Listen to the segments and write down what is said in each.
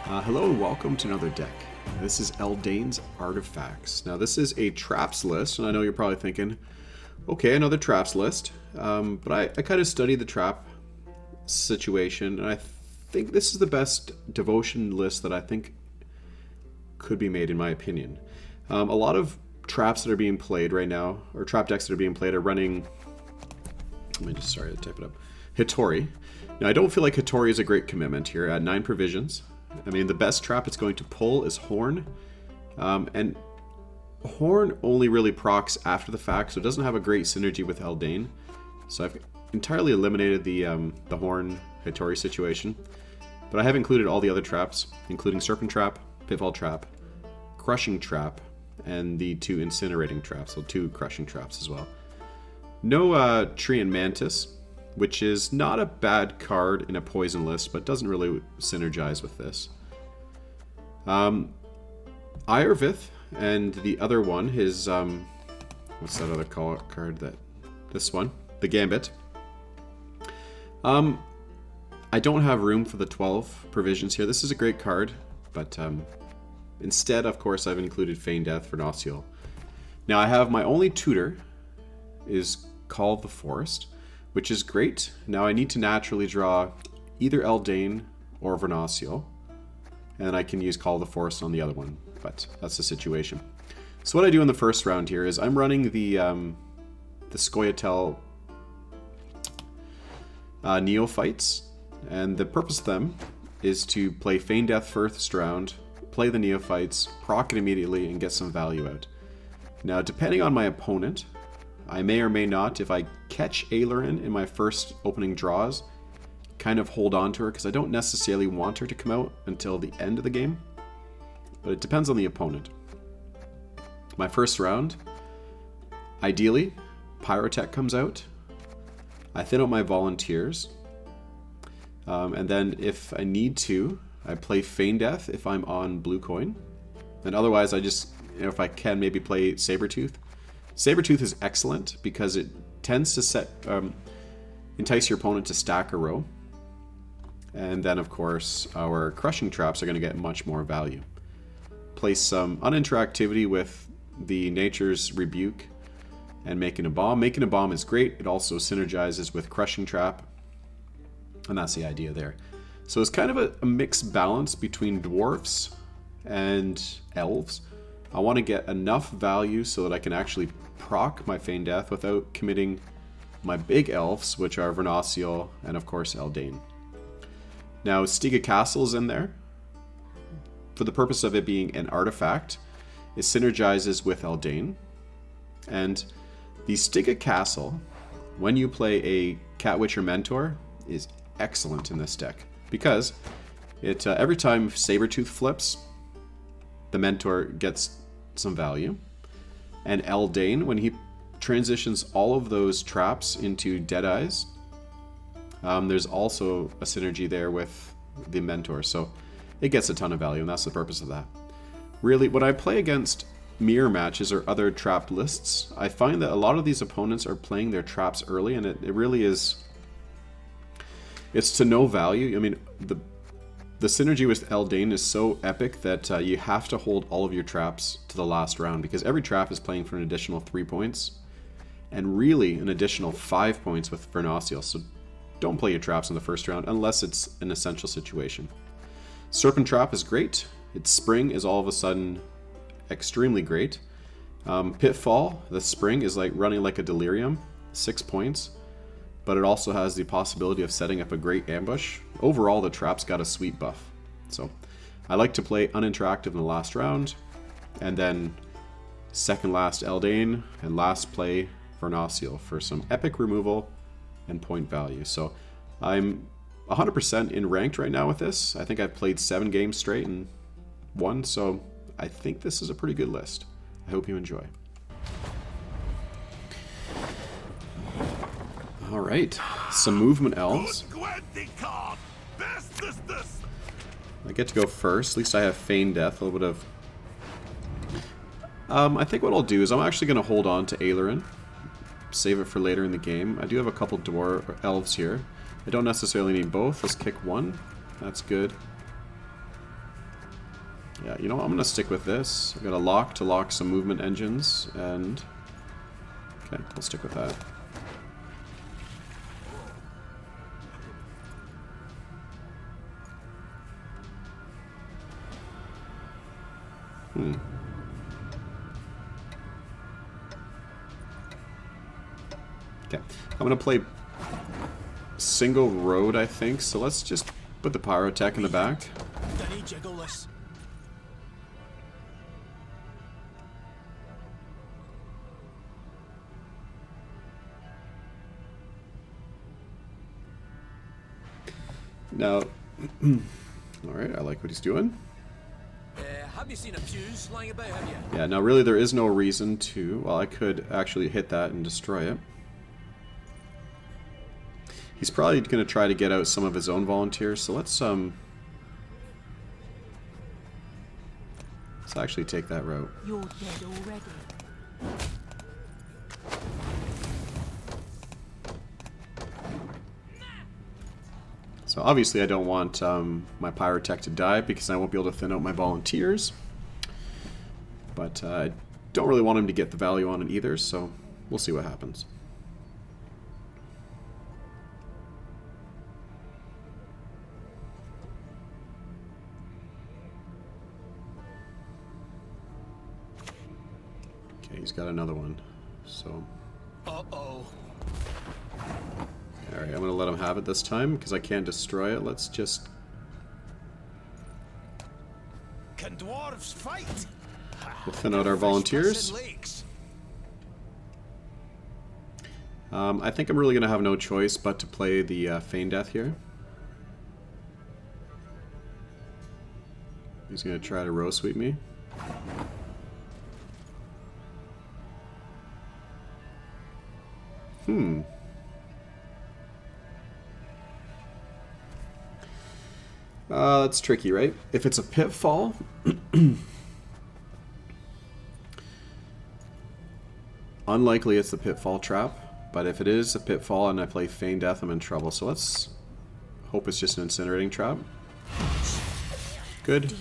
Hello and welcome to another deck. This is Eldain's Artifacts. Now this is a traps list, and I know you're probably thinking, okay, another traps list. But I kind of studied the trap situation, and I think this is the best devotion list that I think could be made, in my opinion. A lot of traps that are being played right now, or trap decks that are being played, are running... Let me just, sorry to type it up. Hitori. Now I don't feel like Hitori is a great commitment here at 9 provisions. I mean, the best trap it's going to pull is Horn. And Horn only really procs after the fact, so it doesn't have a great synergy with Eldain. So I've entirely eliminated the Horn Hitori situation. But I have included all the other traps, including Serpent Trap, Pitfall Trap, Crushing Trap, and the 2 Incinerating Traps, so 2 Crushing Traps as well. No Tree and Mantis, which is not a bad card in a poison list, but doesn't really synergize with this. Irvith and the other one, his what's that other card? This one, the Gambit. I don't have room for the 12 provisions here. This is a great card, but instead, of course, I've included Feign Death, Vernossiel. Now I have my only tutor is Call of the Forest, which is great. Now I need to naturally draw either Eldain or Vernossiel, and I can use Call of the Forest on the other one, but that's the situation. So what I do in the first round here is I'm running the Scoia'tael Neophytes, and the purpose of them is to play Feign Death first round, play the Neophytes, proc it immediately, and get some value out. Now, depending on my opponent, I may or may not, if I catch Eldain in my first opening draws, kind of hold on to her, because I don't necessarily want her to come out until the end of the game. But it depends on the opponent. My first round, ideally, Pyrotech comes out. I thin out my volunteers. And then if I need to, I play Feign Death if I'm on blue coin. And otherwise, I just, if I can, maybe play Saber-Tooth. Saber-Tooth is excellent because it tends to entice your opponent to stack a row. And then, of course, our Crushing Traps are going to get much more value. Place some uninteractivity with the Nature's Rebuke and Making a Bomb. Making a Bomb is great. It also synergizes with Crushing Trap. And that's the idea there. So it's kind of a mixed balance between dwarfs and elves. I want to get enough value so that I can actually proc my Feign Death without committing my big elves, which are Vernossiel and of course Eldain. Now Stiga Castle is in there. For the purpose of it being an artifact, it synergizes with Eldain. And the Stiga Castle, when you play a Catwitcher Mentor, is excellent in this deck. Because it every time Saber-Tooth flips, the Mentor gets some value. And Eldain, when he transitions all of those traps into Deadeyes, there's also a synergy there with the Mentor. So it gets a ton of value, and that's the purpose of that. Really, when I play against mirror matches or other trap lists, I find that a lot of these opponents are playing their traps early, and it really is... It's to no value. I mean, the synergy with Eldain is so epic that you have to hold all of your traps to the last round, because every trap is playing for an additional 3 points, and really an additional 5 points with Vernossiel. So don't play your traps in the first round unless it's an essential situation. Serpent Trap is great. Its spring is all of a sudden extremely great. Pitfall, the spring, is like running like a delirium, 6 points. But it also has the possibility of setting up a great ambush. Overall, the trap's got a sweet buff. So I like to play uninteractive in the last round, and then second last Eldain, and last play Vernossiel for some epic removal and point value. So I'm 100% in ranked right now with this. I think I've played 7 games straight and won, so I think this is a pretty good list. I hope you enjoy. All right, some movement elves. I get to go first. At least I have Feign Death. A little bit of. I think what I'll do is I'm actually going to hold on to Eldain, save it for later in the game. I do have a couple elves here. I don't necessarily need both. Let's kick one. That's good. Yeah, you know what? I'm gonna stick with this. I've got a lock to lock some movement engines, and okay, we'll stick with that. Okay, I'm gonna play single road, I think. So let's just put the pyrotech in the back. Now, alright, I like what he's doing. Have you seen a fuse lying about, have you? Yeah, now really there is no reason to... Well, I could actually hit that and destroy it. He's probably going to try to get out some of his own volunteers, so let's actually take that route. You're dead already. So obviously I don't want my pyrotech to die because I won't be able to thin out my volunteers. But I don't really want him to get the value on it either, so we'll see what happens. Okay, he's got another one, so... Uh-oh. Alright, I'm going to let him have it this time, because I can't destroy it. Let's just... Can dwarves fight? We'll thin out our volunteers. I think I'm really going to have no choice but to play the Feign Death here. He's going to try to row sweep me. That's tricky, right? If it's a pitfall... Unlikely it's the pitfall trap, but if it is a pitfall and I play Feign Death, I'm in trouble. So let's hope it's just an incinerating trap. Good.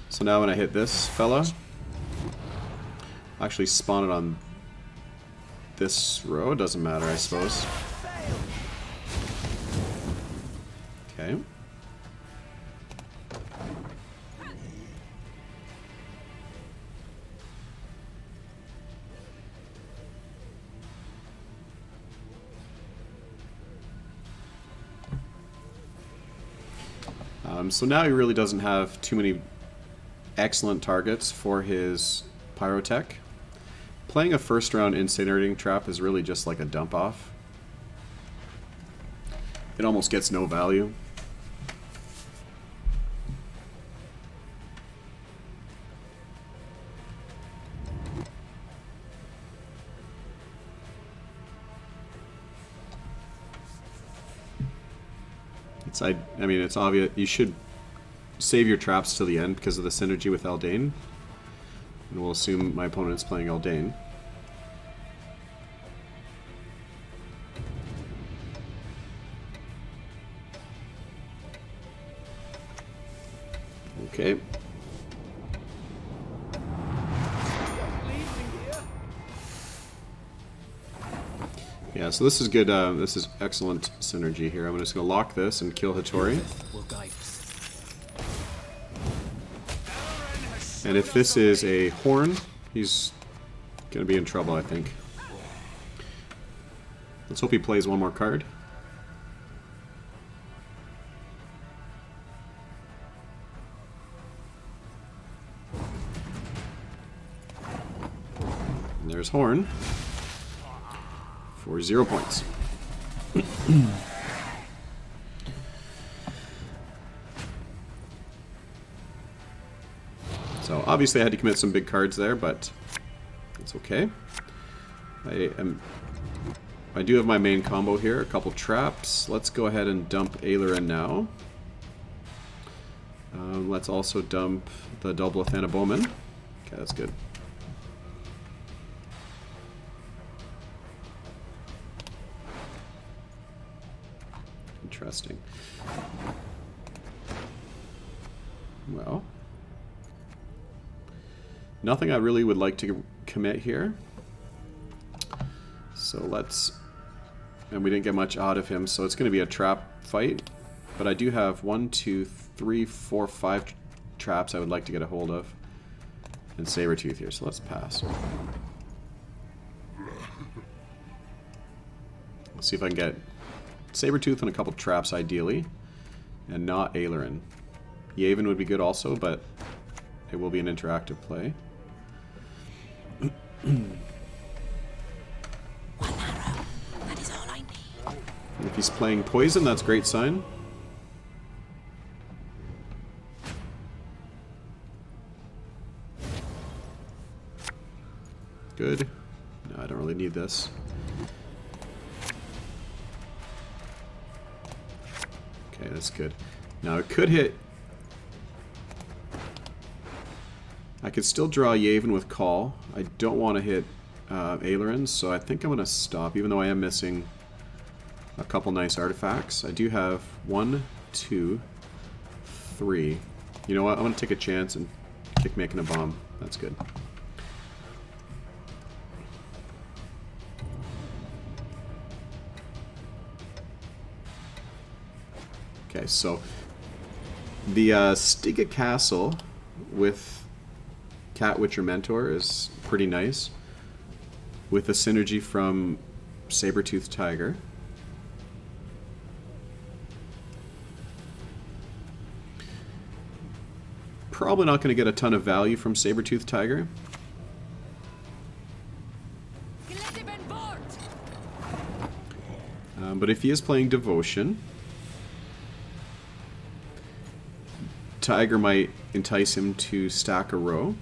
So now when I hit this fella, I'll actually spawn it on this row. Doesn't matter, I suppose. Okay. So now he really doesn't have too many excellent targets for his pyrotech. Playing a first round incinerating trap is really just like a dump off. It almost gets no value. I mean, it's obvious. You should save your traps to the end because of the synergy with Eldain. And we'll assume my opponent's playing Eldain. Okay. Yeah, so this is good. This is excellent synergy here. I'm just going to lock this and kill Hattori. And if this is a horn, he's going to be in trouble, I think. Let's hope he plays one more card. And there's horn. For 0 points. So obviously I had to commit some big cards there, but it's okay. I do have my main combo here, a couple traps. Let's go ahead and dump Aileron now. Let's also dump the double Athena Bowman. Okay, that's good. Interesting. Well, Nothing I really would like to commit here. So let's... And we didn't get much out of him, so it's going to be a trap fight. But I do have 1, 2, 3, 4, 5 traps I would like to get a hold of. And Saber-Tooth here, so let's pass. Let's see if I can get Saber-Tooth and a couple traps ideally. And not Eldain. Yavin would be good also, but it will be an interactive play. One arrow. That is all I need. If he's playing poison, that's a great sign. Good. No, I don't really need this. Okay, that's good. Now it could hit... I could still draw Yavin with Call. I don't want to hit Eldain, so I think I'm going to stop, even though I am missing a couple nice artifacts. I do have 1, 2, 3. You know what? I'm going to take a chance and kick making a bomb. That's good. Okay, so the Stiga Castle with Cat Witcher Mentor is pretty nice, with a synergy from Saber-Tooth Tiger. Probably not going to get a ton of value from Saber-Tooth Tiger. But if he is playing Devotion, Tiger might entice him to stack a row.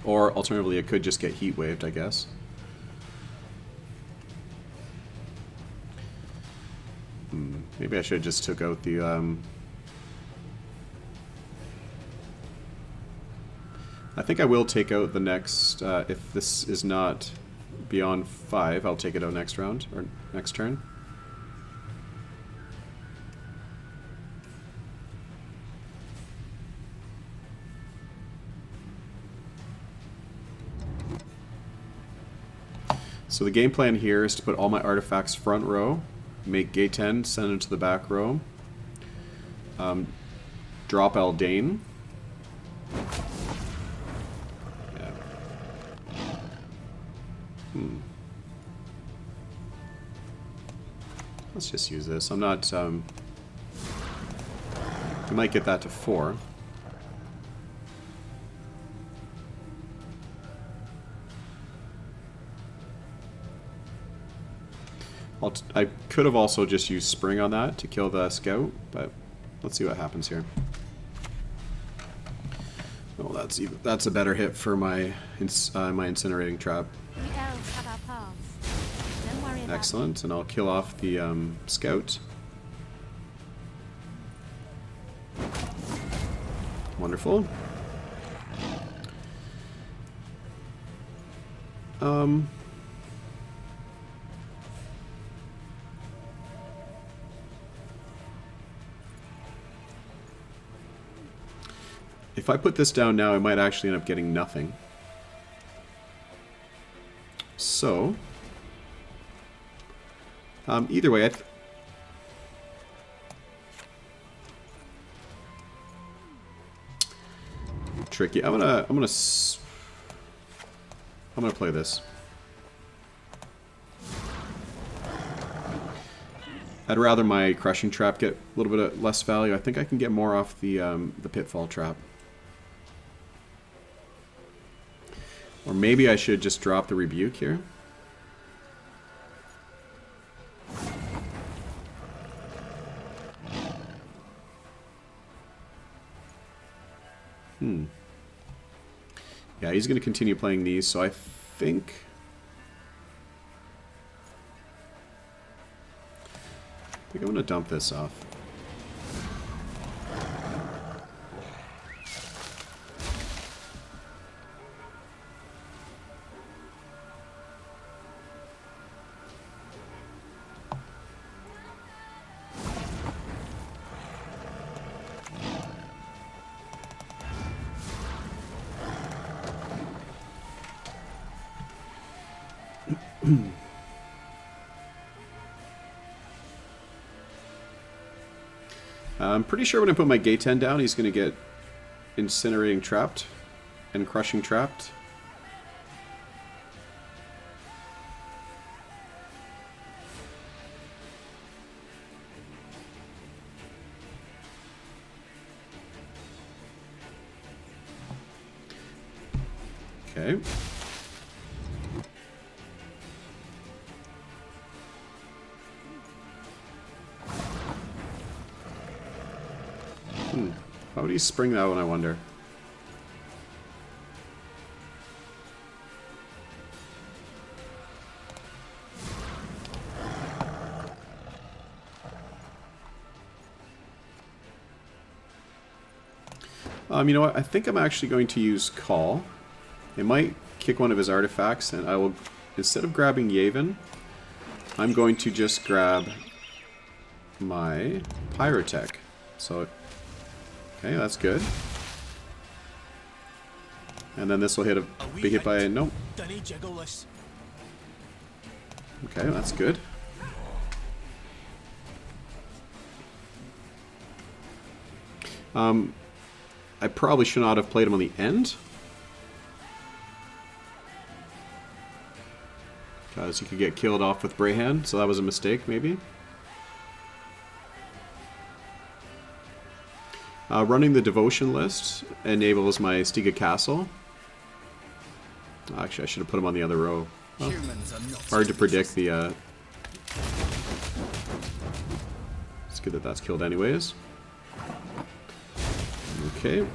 Or alternatively, it could just get heat waved, I guess. Maybe I should have just took out the... I think I will take out the next... if this is not beyond 5, I'll take it out next round, or next turn. So the game plan here is to put all my artifacts front row, make gate 10, send them to the back row, drop Eldain. Yeah. Let's just use this. I'm not... we might get that to 4. I could have also just used Spring on that to kill the scout, but let's see what happens here. Oh, that's a better hit for my my incinerating trap. We elves have our paths. Don't worry about Excellent, and I'll kill off the scout. Wonderful. If I put this down now, I might actually end up getting nothing. So, either way, tricky. I'm gonna play this. I'd rather my crushing trap get a little bit of less value. I think I can get more off the pitfall trap. Or maybe I should just drop the rebuke here. Yeah, he's going to continue playing these, so I think I'm going to dump this off. I'm pretty sure when I put my Gaten down, he's going to get incinerating trapped and crushing trapped. Okay. How would he spring that one, I wonder? You know what? I think I'm actually going to use Call. It might kick one of his artifacts, and I will, instead of grabbing Yavin, I'm going to just grab my Pyrotech. So, okay, that's good. And then this will be hit by a nope. Okay, that's good. I probably should not have played him on the end. Because he could get killed off with Brayhan, so that was a mistake, maybe. Running the devotion list enables my Stiga Castle. Actually, I should have put him on the other row. Well, hard to predict the... It's good that that's killed anyways. Okay.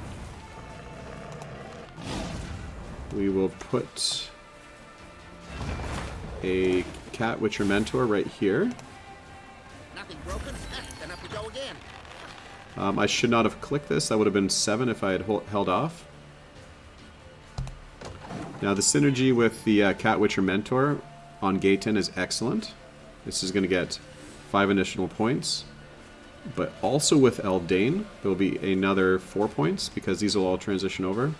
We will put a Cat Witcher Mentor right here. Nothing broken? Then up we go again. I should not have clicked this. That would have been 7 if I had held off. Now the synergy with the Cat Witcher Mentor on Gaten is excellent. This is going to get 5 additional points. But also with Eldain, there will be another 4 points because these will all transition over.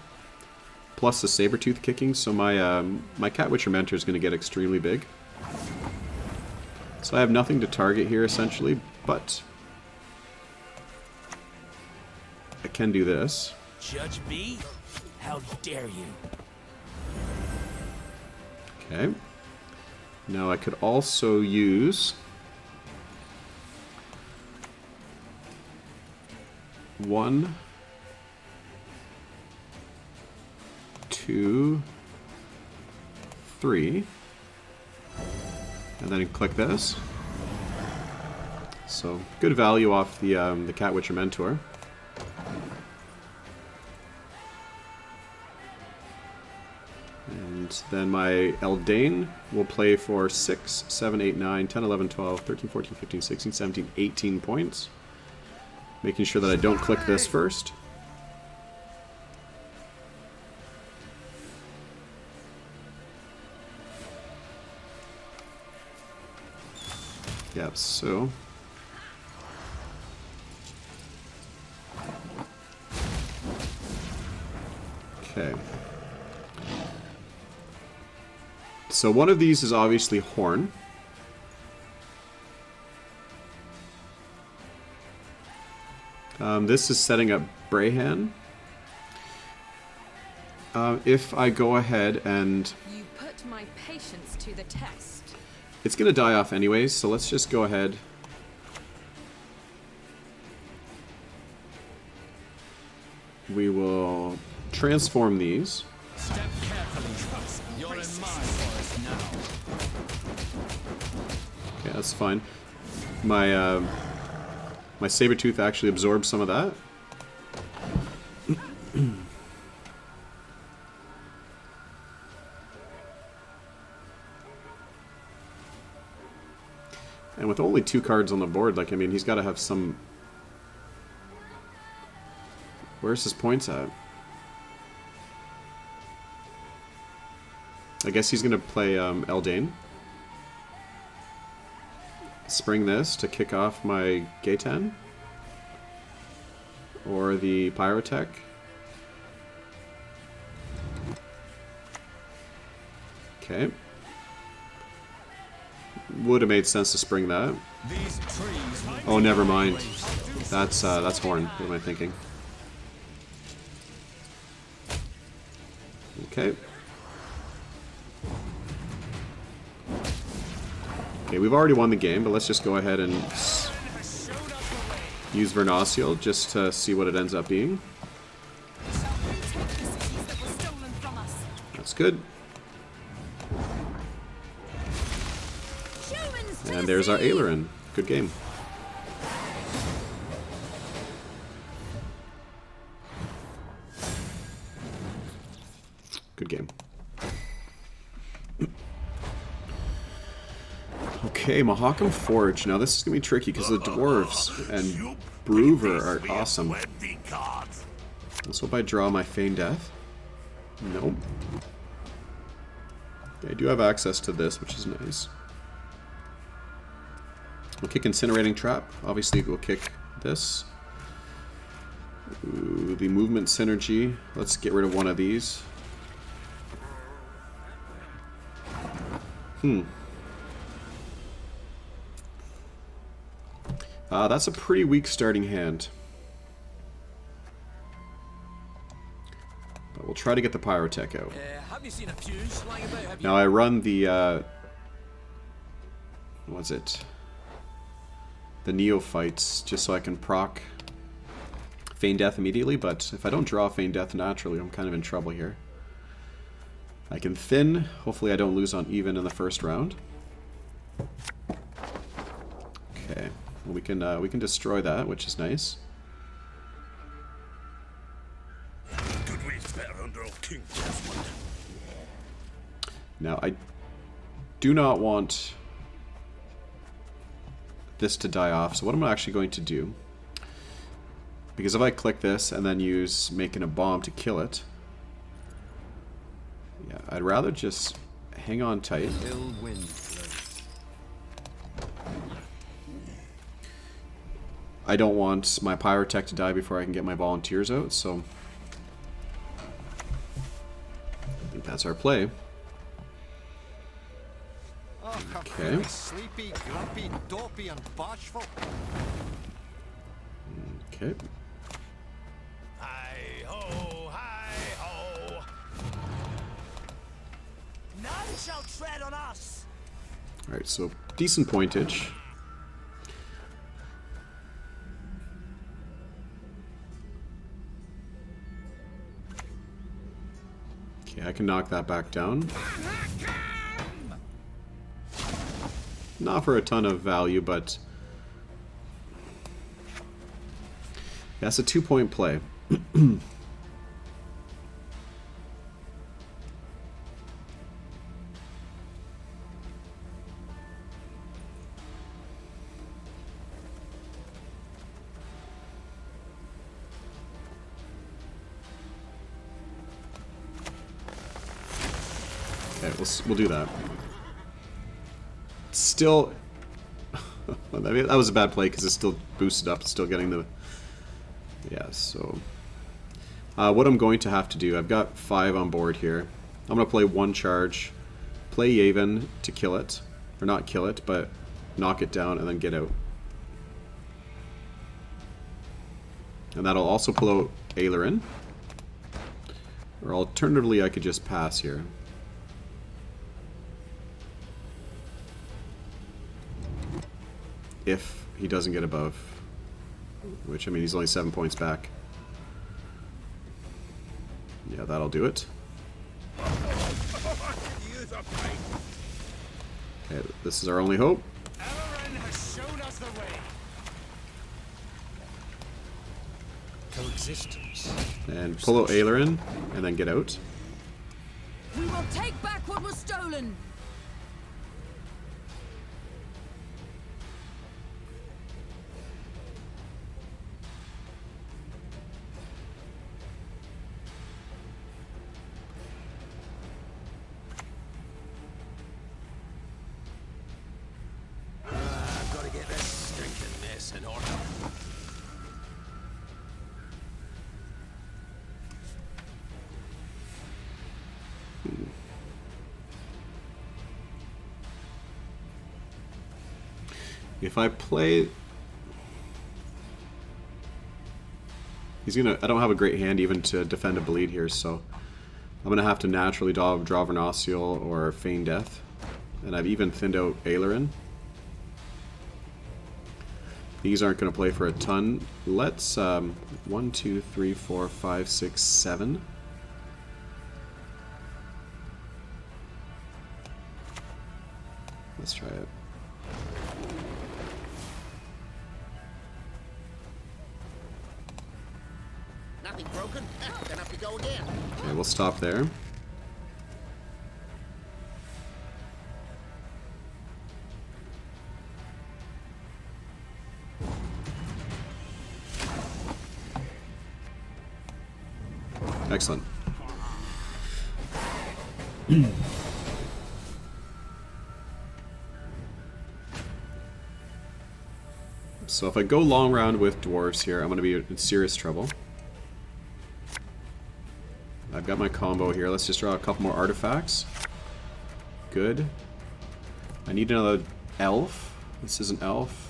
Plus the Saber-Tooth kicking, so my Cat Witcher Mentor is going to get extremely big. So I have nothing to target here essentially, but I can do this. Judge me? How dare you? Okay. Now I could also use 1, 2, 3, and then click this. So good value off the Cat Witcher Mentor. And then my Eldain will play for 6, 7, 8, 9, 10, 11, 12, 13, 14, 15, 16, 17, 18 points. Making sure that I don't click this first. Yep, so... Okay. So one of these is obviously Horn. This is setting up Brayhan. If I go ahead and... You put my patience to the test. It's going to die off anyways, so let's just go ahead. We will transform these. Step carefully. You're in my forest now. Okay, that's fine. My my Saber-Tooth actually absorbs some of that. And with only 2 cards on the board, like, I mean, he's got to have some... Where's his points at? I guess he's going to play Eldain. Spring this to kick off my Gaten. Or the Pyrotech. Okay. would have made sense to spring that. Oh, never mind. That's Horn. What am I thinking? Okay. Okay, we've already won the game, but let's just go ahead and use Vernossiel just to see what it ends up being. That's good. And there's our Eldain. Good game. Good game. Okay, Mahakam Forge. Now this is going to be tricky because the Dwarves and Broover are awesome. Let's hope I draw my Feign Death. Nope. Okay, I do have access to this, which is nice. We'll kick Incinerating Trap. Obviously, we'll kick this. Ooh, the movement synergy. Let's get rid of one of these. That's a pretty weak starting hand. But we'll try to get the Pyrotech out. Have you seen a fuse lying about, have you? Now I run the, what's it? The Neophytes, just so I can proc Feign Death immediately, but if I don't draw Feign Death naturally, I'm kind of in trouble here. I can thin, hopefully I don't lose on even in the first round. Okay, well, we can destroy that, which is nice. Now I do not want this to die off, so what I'm actually going to do, because if I click this and then use making a bomb to kill it, yeah, I'd rather just hang on tight. I don't want my Pyrotech to die before I can get my volunteers out, so I think that's our play. Okay. Sleepy, grumpy, dopey, and bashful. Okay. Hi ho, hi ho. None shall tread on us. Alright, so decent pointage. Okay, I can knock that back down. Not for a ton of value, but that's a 2-point play. Okay, we'll do that. Still, I mean, that was a bad play because it's still boosted up, it's still getting the, yeah, so what I'm going to have to do, I've got 5 on board here. I'm going to play 1 charge, play Yavin to kill it, or not kill it, but knock it down and then get out. And that'll also pull out Eldain, or alternatively I could just pass here. If he doesn't get above, which, I mean, he's only 7 points back. Yeah, that'll do it. Okay, this is our only hope. Eldain has shown us the way. Coexistence. And pull out Eldain, and then get out. We will take back what was stolen. I've got to get this stinking mess in order. If I play... He's gonna... I don't have a great hand even to defend a bleed here, so... I'm gonna have to naturally draw Vernossiel or Feign Death. And I've even thinned out Eldain. These aren't gonna play for a ton. Let's... 1, 2, 3, 4, 5, 6, 7. Let's try it. Nothing broken? Then up we go again. Okay, we'll stop there. Excellent. So if I go long round with dwarves here, I'm going to be in serious trouble. I've got my combo here. Let's just draw a couple more artifacts. Good. I need another elf. This is an elf.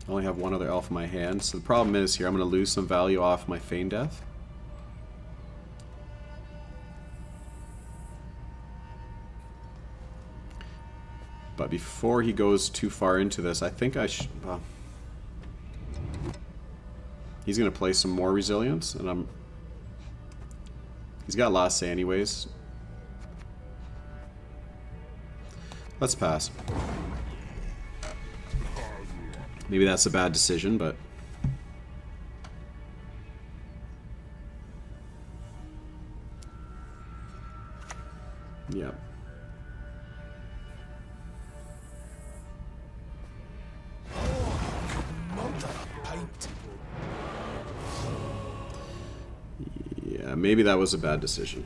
I only have one other elf in my hand, so the problem is here I'm going to lose some value off my Feign Death. But before he goes too far into this, I think I should... he's going to play some more resilience, and he's got last say anyways. Let's pass. Maybe that's a bad decision, but... yeah. Yeah, maybe that was a bad decision.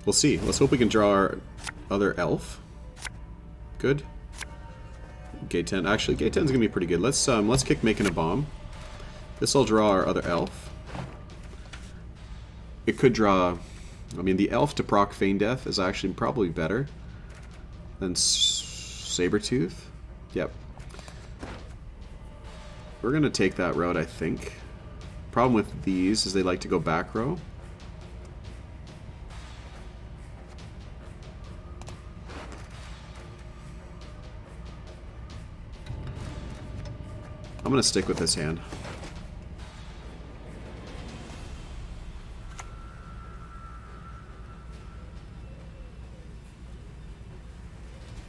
We'll see. Let's hope we can draw our other elf. Good. Gate 10. Actually, Gate 10 is gonna be pretty good. Let's kick making a bomb. This will draw our other elf. It could draw... I mean, the elf to proc Feign Death is actually probably better than Saber-Tooth. Yep. We're gonna take that route, I think. Problem with these is they like to go back row. I'm gonna stick with this hand.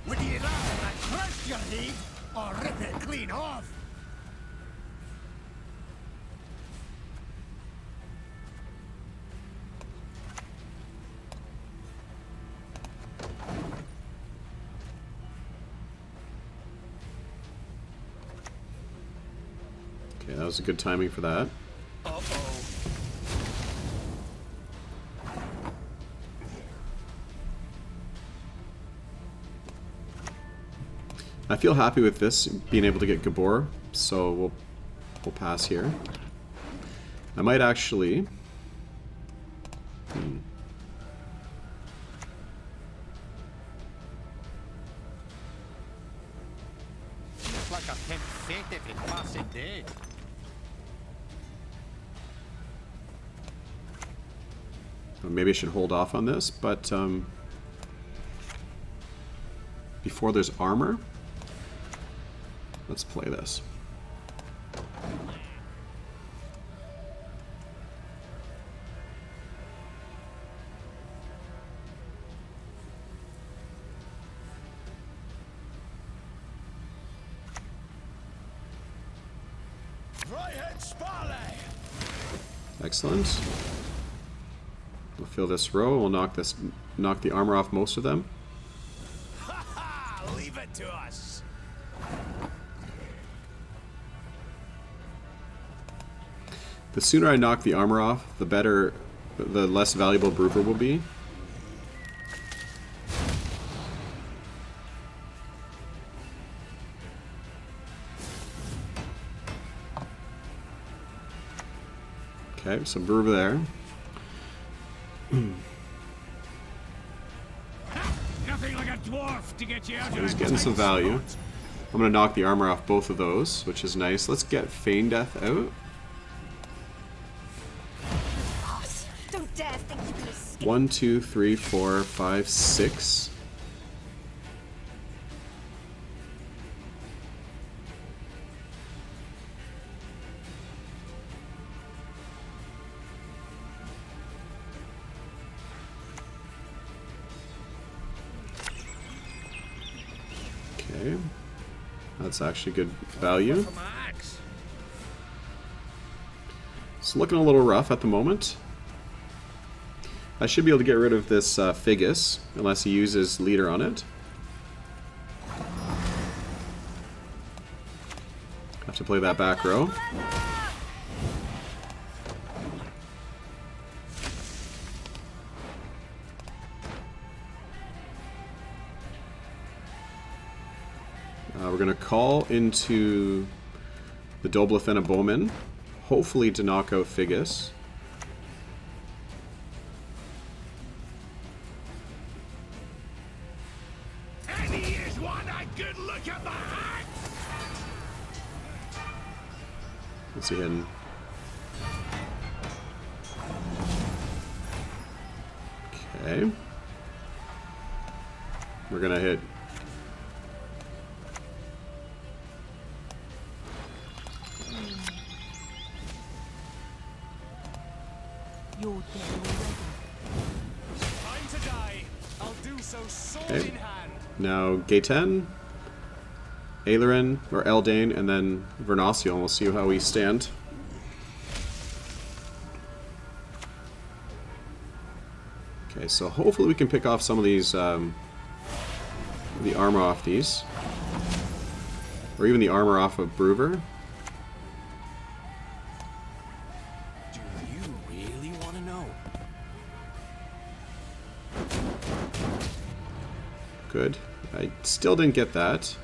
Would you rather I crush your head or rip it clean off? Okay, that was a good timing for that. I feel happy with this, being able to get Gabor, so we'll pass here. I might actually... It's like a pimp fate every passing day. Maybe I should hold off on this, but before there's armor, let's play this. Excellent. We'll fill this row. We'll knock the armor off most of them. Ha ha! Leave it to us. The sooner I knock the armor off, the better, the less valuable Brooper will be. Okay, so brew there. Nothing like a dwarf to get you out He's of getting some value. I'm gonna knock the armor off both of those, which is nice. Let's get Feign Death out. Don't dare think you can escape. 1, 2, 3, 4, 5, 6. Okay, that's actually good value. It's looking a little rough at the moment. I should be able to get rid of this Figus, unless he uses leader on it. Have to play that back row. We're going to call into the Doblathena Bowman, hopefully to knock out Figus. And he is one a good look at the hat. What's he hitting? Okay. We're going to hit. You're dead already. Time to die. I'll do so sword Okay. in hand. Now Gaten, Eldain, or Eldain, and then Vernossiel, and we'll see how we stand. Okay, so hopefully we can pick off some of these, the armor off these. Or even the armor off of Brewer. Do you really want to know? Good. I still didn't get that.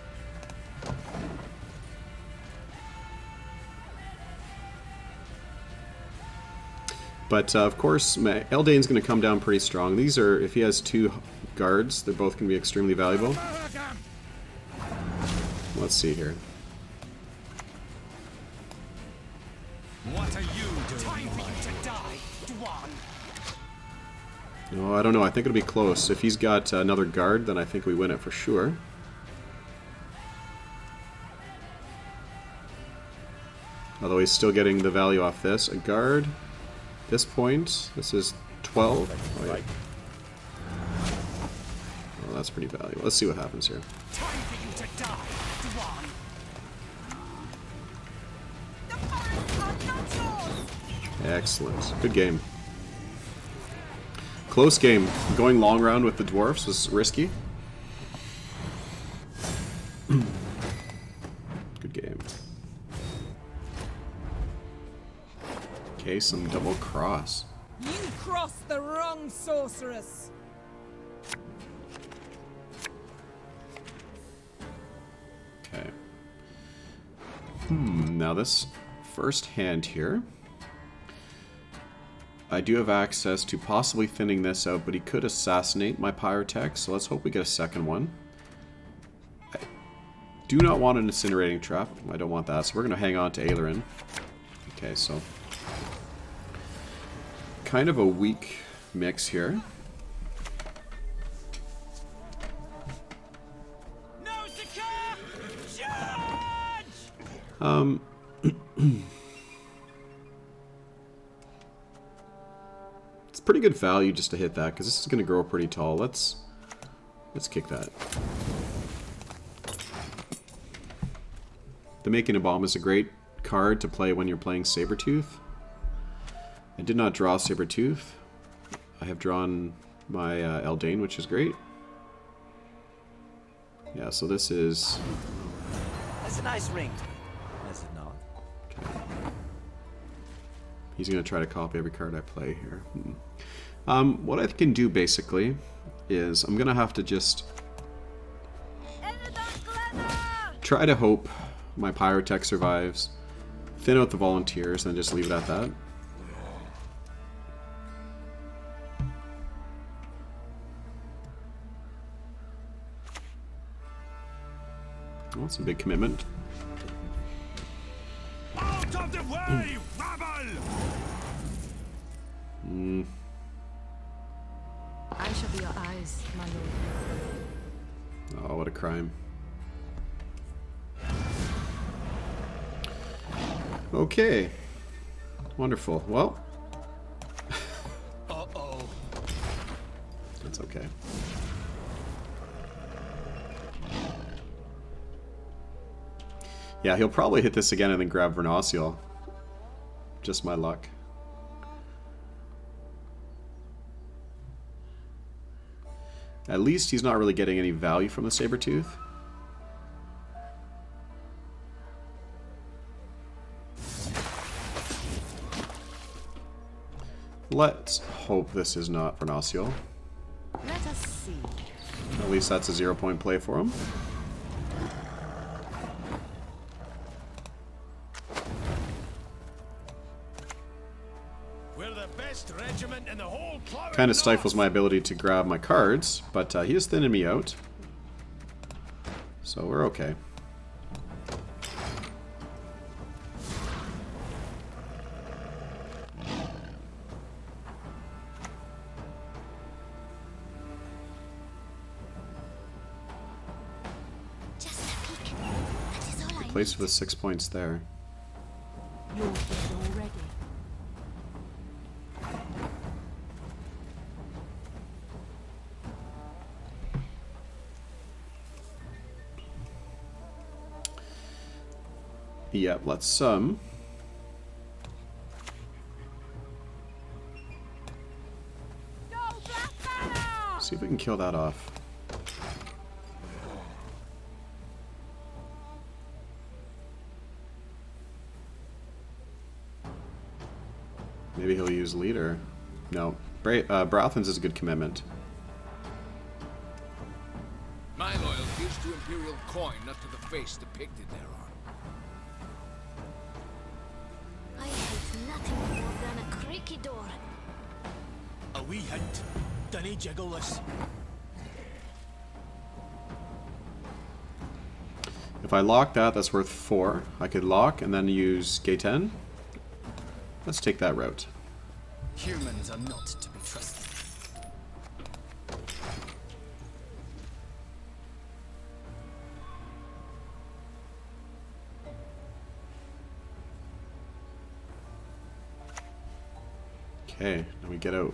But of course, Eldain's going to come down pretty strong. These are, if he has 2 guards, they're both going to be extremely valuable. Let's see here. What are you doing? Time for you to die, Dwan. No, I don't know. I think it'll be close. If he's got another guard, then I think we win it for sure. Although he's still getting the value off this. A guard. This point, this is 12. Oh, yeah. Oh, that's pretty valuable. Let's see what happens here. Time for you to die, Dwan. The forests are not yours. Excellent. Good game. Close game. Going long round with the dwarfs was risky. Good game. Okay, some double cross. You crossed the wrong sorceress. Okay. Now this first hand here, I do have access to possibly thinning this out, but he could assassinate my Pyrotech, so let's hope we get a second one. I do not want an incinerating trap. I don't want that, so we're going to hang on to Eldain. Okay, so kind of a weak mix here. It's pretty good value just to hit that, because this is going to grow pretty tall. Let's kick that. The Making a Bomb is a great card to play when you're playing Saber-Tooth. I did not draw Saber-Tooth. I have drawn my Eldain, which is great. Yeah, so this is... That's a nice ring to it, is it not? He's going to try to copy every card I play here. What I can do, basically, is I'm going to have to just try to hope my Pyrotech survives, thin out the volunteers, and just leave it at that. Well, that's a big commitment. Out of the way, rabble! I shall be your eyes, my lord. Oh, what a crime. Okay. Wonderful. Well. Uh-oh. That's okay. Yeah, he'll probably hit this again and then grab Vernossiel. Just my luck. At least he's not really getting any value from the Saber-Tooth. Let's hope this is not Vernossiel. Let us see. At least that's a 0-point play for him. We're the best regiment in the whole cloud. Kind of stifles my ability to grab my cards, but he is thinning me out. So we're okay. Just a peek. That is all I Place for the 6 points there. You're dead already. Yeah, let's No black banner! see if we can kill that off. Maybe he'll use leader. No, Browthen's is a good commitment. My loyalty is to Imperial coin, not to the face depicted thereon. I hate nothing more than a creaky door. A wee hint. Dunny jiggleless. If I lock that, that's worth 4. I could lock and then use gate 10. Let's take that route. Humans are not to be trusted. Okay, now we get out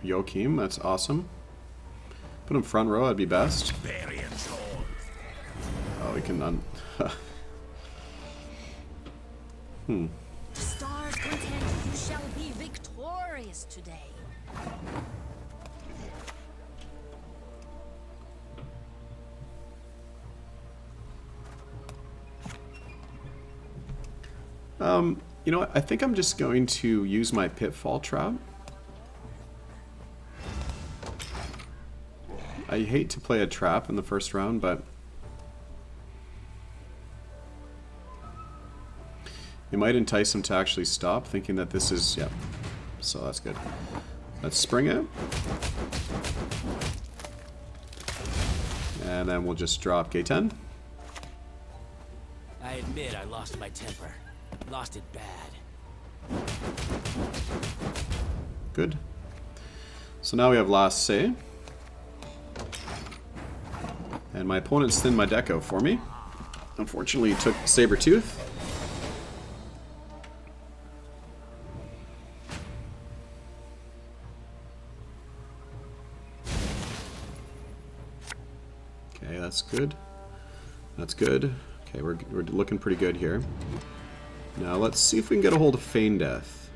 Joachim, that's awesome. Put him front row, that'd be best. Oh, we can The stars contend you shall be victorious today. You know what? I think I'm just going to use my pitfall trap. I hate to play a trap in the first round, but it might entice him to actually stop, thinking that this is, yeah. So that's good. Let's spring it. And then we'll just drop gate 10. I admit I lost my temper. Lost it bad. Good. So now we have last say. And my opponent's thinned my deck out for me. Unfortunately, he took Saber-Tooth. Okay, that's good. That's good. Okay, we're looking pretty good here. Now let's see if we can get a hold of Feign Death.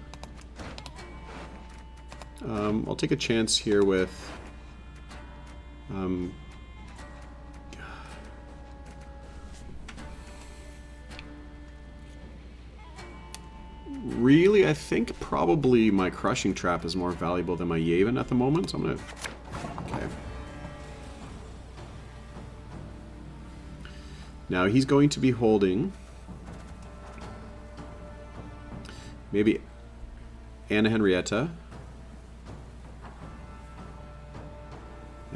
I'll take a chance here with really, I think probably my Crushing Trap is more valuable than my Yavin at the moment, so I'm gonna... Okay. Now he's going to be holding maybe Anna Henrietta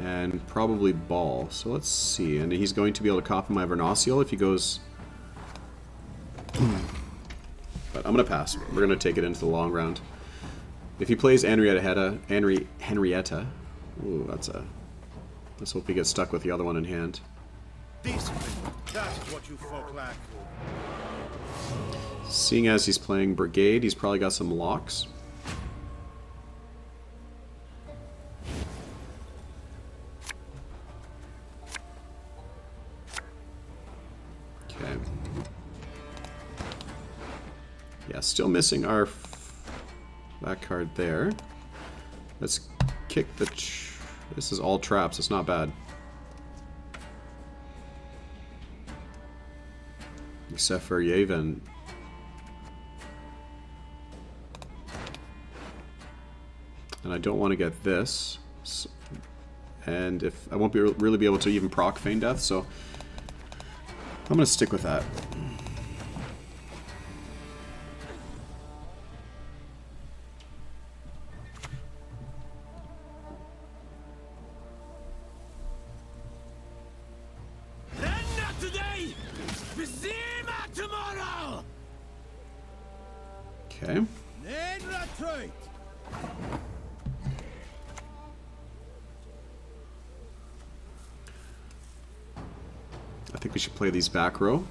and probably Ball. So let's see. And he's going to be able to copy my Vernossiel if he goes... But I'm going to pass. We're going to take it into the long round. If he plays Henrietta... Ooh, that's a... Let's hope he gets stuck with the other one in hand. Discipline, that is what you folk lack. Seeing as he's playing Brigade, he's probably got some locks. Okay. Yeah, still missing our that card there. Let's kick the... This is all traps, it's not bad. Except for Yavin. And I don't want to get this. And if I won't really be able to even proc Feign Death, so I'm going to stick with that. Okay. I think we should play these back row.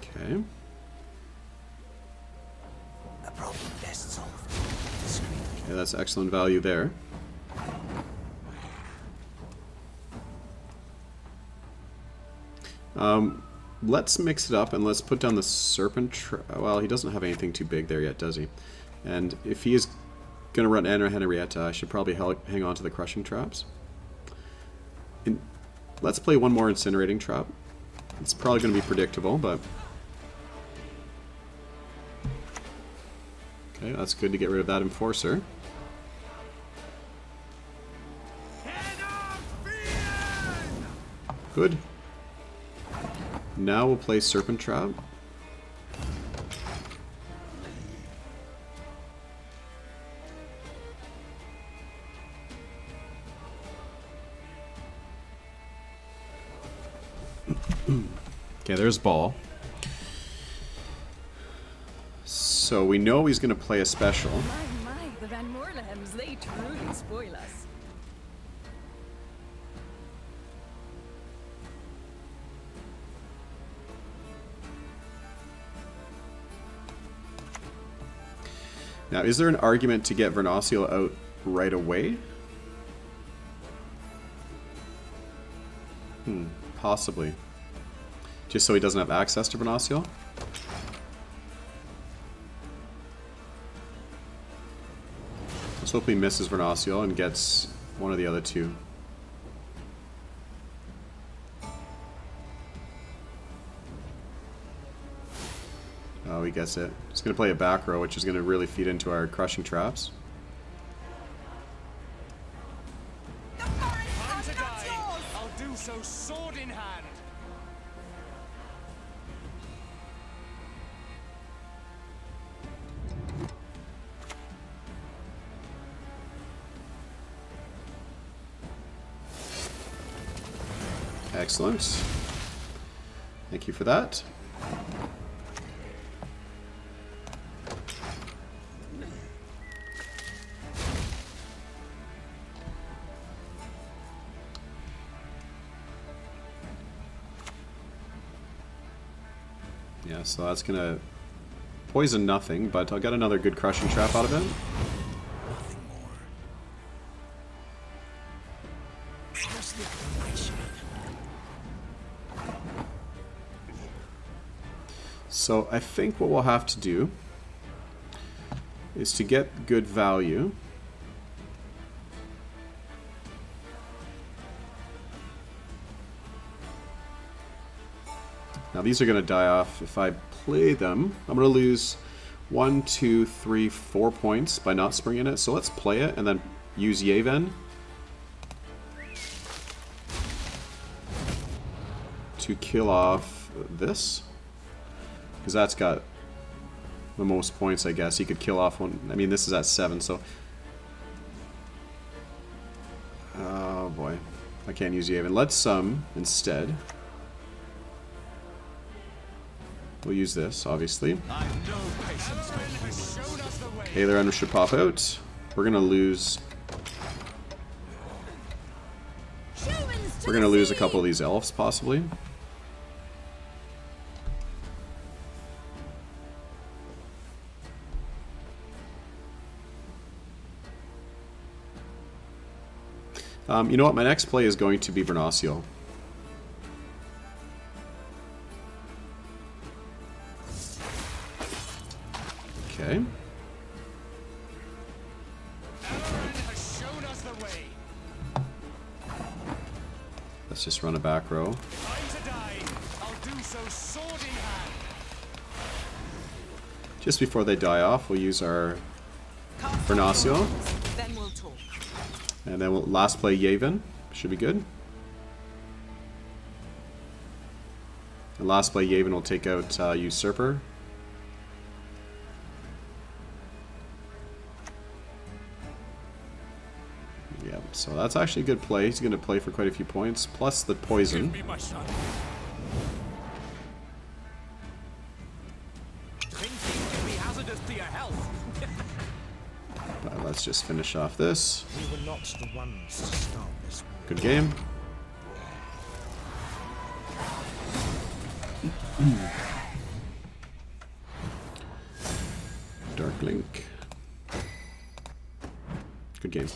Okay. Okay, that's excellent value there. Let's mix it up and let's put down the Serpent well, he doesn't have anything too big there yet, does he? And if he is going to run Henrietta, I should probably hang on to the Crushing Traps. Let's play one more Incinerating Trap. It's probably going to be predictable, but... Okay, that's good to get rid of that Enforcer. Good. Now we'll play Serpent Trap. Okay, there's Ball. So we know he's going to play a special. My, the Van Moorlehems, they truly spoil us. Now, is there an argument to get Vernossiel out right away? Possibly. Just so he doesn't have access to Vernossiel? Let's hope he misses Vernossiel and gets one of the other two. Oh, he gets it. He's going to play a back row, which is going to really feed into our Crushing Traps. Time to die. I'll do so sword in hand. Excellent. Thank you for that. Yeah, so that's gonna poison nothing, but I'll get another good Crushing Trap out of it. So I think what we'll have to do is to get good value. Now these are going to die off if I play them. I'm going to lose 1, 2, 3, 4 points by not springing it. So let's play it and then use Yavin to kill off this. Because that's got the most points, I guess. He could kill off one. I mean, this is at 7, so... Oh boy. I can't use Yavin. Let's instead. We'll use this, obviously. I've no patience with you. Shown us the way. Eldain should pop out. We're gonna lose. We're gonna lose a couple of these elves, possibly. You know what? My next play is going to be Vernossiel. Okay. Eldain has shown us the way. Let's just run a back row. Time to die. I'll do so sword in hand. Just before they die off, we'll use our Vernossiel. Then we'll talk. And then we'll last play Yavin. Should be good. And last play Yavin will take out Usurper. Yeah, so that's actually a good play. He's going to play for quite a few points, plus the poison. Be my son. Thinking can be hazardous to your health. But let's just finish off this. We were not the ones to start this war. Good game. Dark Link. Good game.